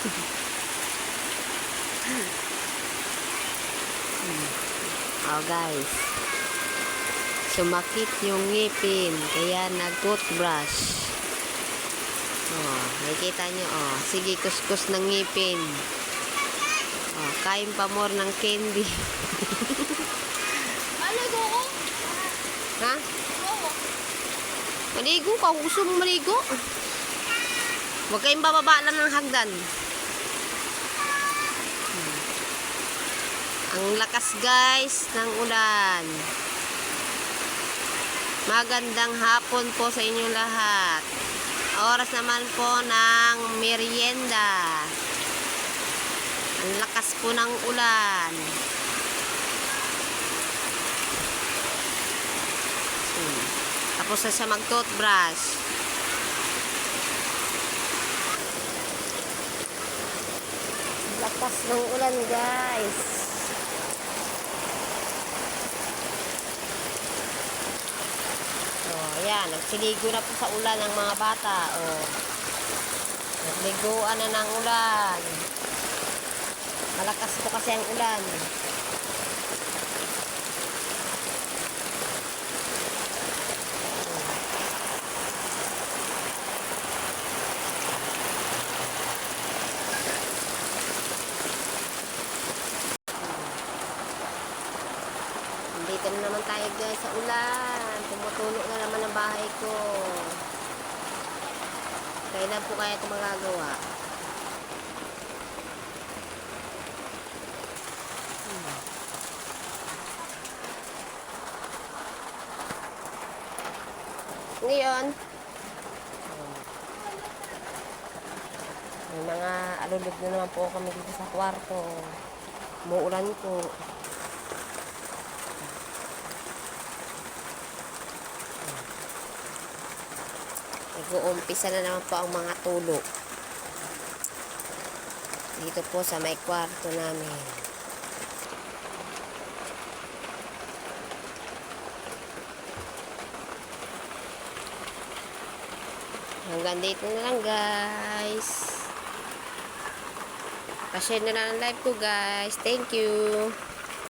Oh guys, sumakit yung ngipin kaya nag-toothbrush. Oh, nakikita nyo, oh, sige, kuskus ng ngipin. Oh, kain pa more ng candy. Maligo ko? Ha? Maligo ka, kung gusto mong maligo. Huwag kayong bababa lang ng hagdan. Ang lakas guys ng ulan. Magandang hapon po sa inyong lahat. Oras naman po ng merienda. Ang lakas po ng ulan. Tapos na siya mag-toothbrush. Lakas ng ulan guys. Ayan, nagsiligo na po sa ulan ng mga bata. Oh. Nagliguan na ng ulan. Malakas po kasi ang ulan. Dito na naman tayo guys sa ulan. Tumutulo na naman ang bahay ko. Kailan po kaya ito magagawa? Ngayon, may mga alulog na naman po kami dito sa kwarto. Muulan po. Nag-uumpisa na naman po ang mga tulo. Dito po sa may kwarto namin. Hanggang dito na lang guys. Pa-share na lang ang live ko guys. Thank you.